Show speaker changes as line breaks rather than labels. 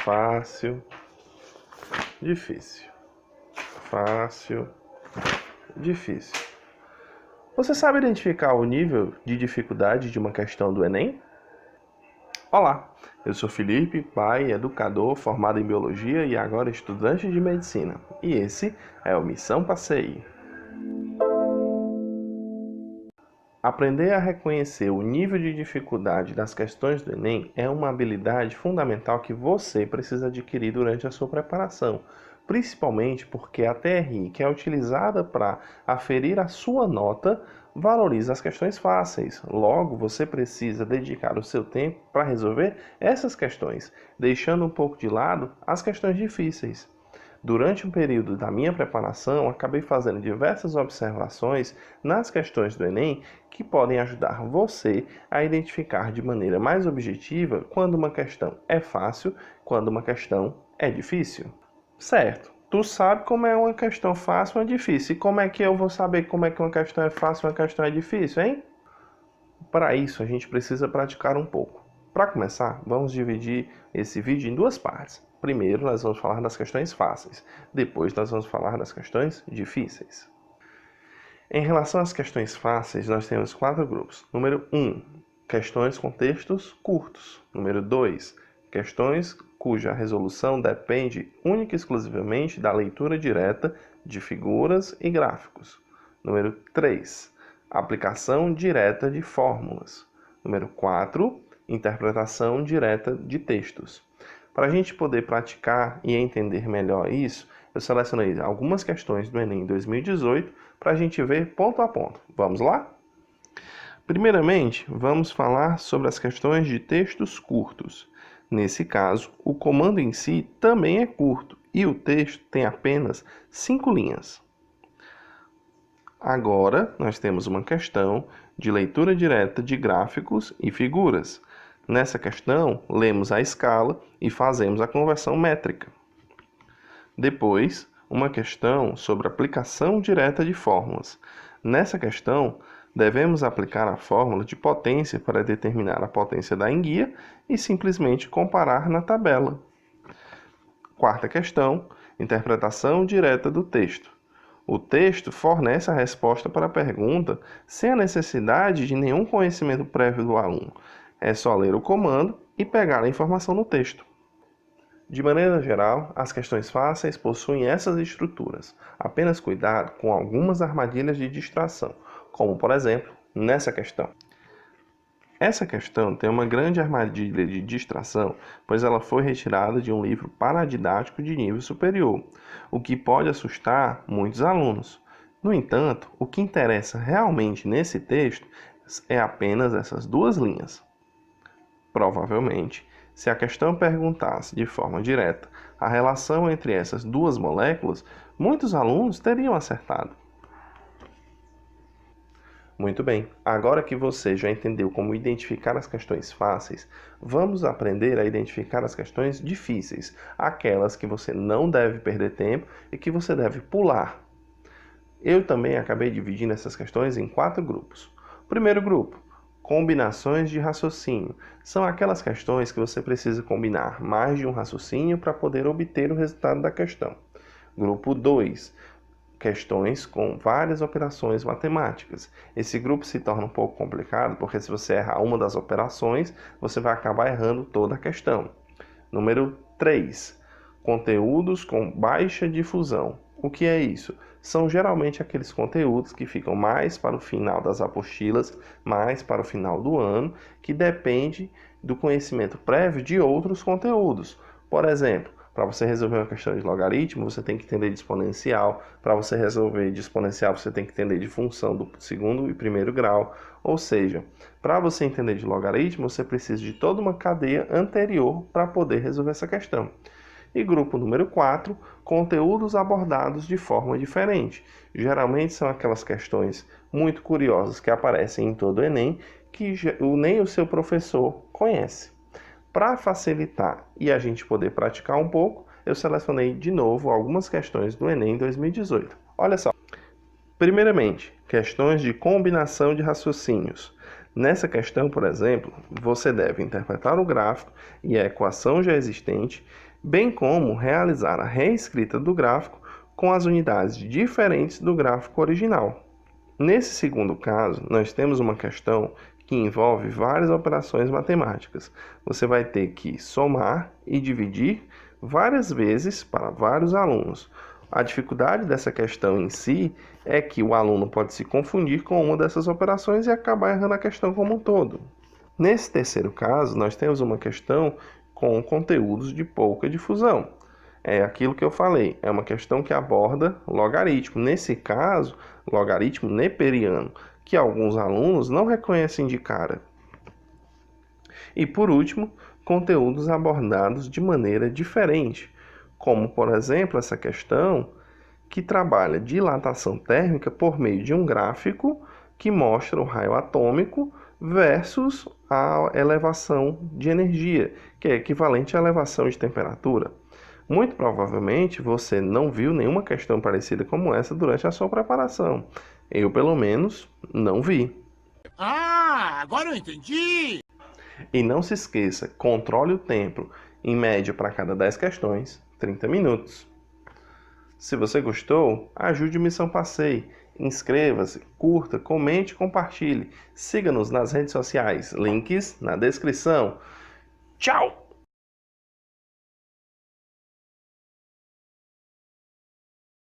fácil, difícil, fácil, difícil. Você sabe identificar o nível de dificuldade de uma questão do Enem? Olá, eu sou Felipe, pai, educador, formado em Biologia e agora estudante de Medicina. E esse é o Missão Passeio. Aprender a reconhecer o nível de dificuldade das questões do Enem é uma habilidade fundamental que você precisa adquirir durante a sua preparação, principalmente porque a TRI, que é utilizada para aferir a sua nota, valoriza as questões fáceis. Logo, você precisa dedicar o seu tempo para resolver essas questões, deixando um pouco de lado as questões difíceis. Durante um período da minha preparação, acabei fazendo diversas observações nas questões do Enem que podem ajudar você a identificar de maneira mais objetiva quando uma questão é fácil, quando uma questão é difícil. Certo, tu sabe como é uma questão fácil ou difícil, e como é que eu vou saber como é que uma questão é fácil e uma questão é difícil, hein? Para isso, a gente precisa praticar um pouco. Para começar, vamos dividir esse vídeo em duas partes. Primeiro, nós vamos falar das questões fáceis. Depois, nós vamos falar das questões difíceis. Em relação às questões fáceis, nós temos 4 grupos. Número 1, questões com textos curtos. Número 2, questões cuja resolução depende única e exclusivamente da leitura direta de figuras e gráficos. Número 3, aplicação direta de fórmulas. Número 4, interpretação direta de textos. Para a gente poder praticar e entender melhor isso, eu selecionei algumas questões do Enem 2018 para a gente ver ponto a ponto. Vamos lá? Primeiramente, vamos falar sobre as questões de textos curtos. Nesse caso, o comando em si também é curto e o texto tem apenas 5 linhas. Agora, nós temos uma questão de leitura direta de gráficos e figuras. Nessa questão, lemos a escala e fazemos a conversão métrica. Depois, uma questão sobre aplicação direta de fórmulas. Nessa questão, devemos aplicar a fórmula de potência para determinar a potência da enguia e simplesmente comparar na tabela. Quarta questão, interpretação direta do texto. O texto fornece a resposta para a pergunta sem a necessidade de nenhum conhecimento prévio do aluno. É só ler o comando e pegar a informação no texto. De maneira geral, as questões fáceis possuem essas estruturas. Apenas cuidado com algumas armadilhas de distração, como por exemplo, nessa questão. Essa questão tem uma grande armadilha de distração, pois ela foi retirada de um livro paradidático de nível superior, o que pode assustar muitos alunos. No entanto, o que interessa realmente nesse texto é apenas essas 2 linhas. Provavelmente, se a questão perguntasse de forma direta a relação entre essas 2 moléculas, muitos alunos teriam acertado. Muito bem, agora que você já entendeu como identificar as questões fáceis, vamos aprender a identificar as questões difíceis, aquelas que você não deve perder tempo e que você deve pular. Eu também acabei dividindo essas questões em 4 grupos. O primeiro grupo, combinações de raciocínio. São aquelas questões que você precisa combinar mais de um raciocínio para poder obter o resultado da questão. Grupo 2, questões com várias operações matemáticas. Esse grupo se torna um pouco complicado, porque se você errar uma das operações, você vai acabar errando toda a questão. Número 3, conteúdos com baixa difusão. O que é isso? São geralmente aqueles conteúdos que ficam mais para o final das apostilas, mais para o final do ano, que depende do conhecimento prévio de outros conteúdos. Por exemplo, para você resolver uma questão de logaritmo, você tem que entender de exponencial. Para você resolver de exponencial, você tem que entender de função do 2º e 1º grau. Ou seja, para você entender de logaritmo, você precisa de toda uma cadeia anterior para poder resolver essa questão. E grupo número 4, conteúdos abordados de forma diferente. Geralmente são aquelas questões muito curiosas que aparecem em todo o Enem, que nem o seu professor conhece. Para facilitar e a gente poder praticar um pouco, eu selecionei de novo algumas questões do Enem 2018. Olha só. Primeiramente, questões de combinação de raciocínios. Nessa questão, por exemplo, você deve interpretar o gráfico e a equação já existente, bem como realizar a reescrita do gráfico com as unidades diferentes do gráfico original. Nesse segundo caso, nós temos uma questão que envolve várias operações matemáticas. Você vai ter que somar e dividir várias vezes para vários alunos. A dificuldade dessa questão em si é que o aluno pode se confundir com uma dessas operações e acabar errando a questão como um todo. Nesse terceiro caso, nós temos uma questão com conteúdos de pouca difusão. É aquilo que eu falei, é uma questão que aborda logaritmo. Nesse caso, logaritmo neperiano, que alguns alunos não reconhecem de cara. E por último, conteúdos abordados de maneira diferente, como por exemplo essa questão que trabalha dilatação térmica por meio de um gráfico que mostra o raio atômico versus a elevação de energia, que é equivalente à elevação de temperatura. Muito provavelmente você não viu nenhuma questão parecida como essa durante a sua preparação. Eu, pelo menos, não vi.
Ah, agora eu entendi!
E não se esqueça, controle o tempo, em média para cada 10 questões, 30 minutos. Se você gostou, ajude o Missão Passei. Inscreva-se, curta, comente e compartilhe. Siga-nos nas redes sociais, links na descrição. Tchau!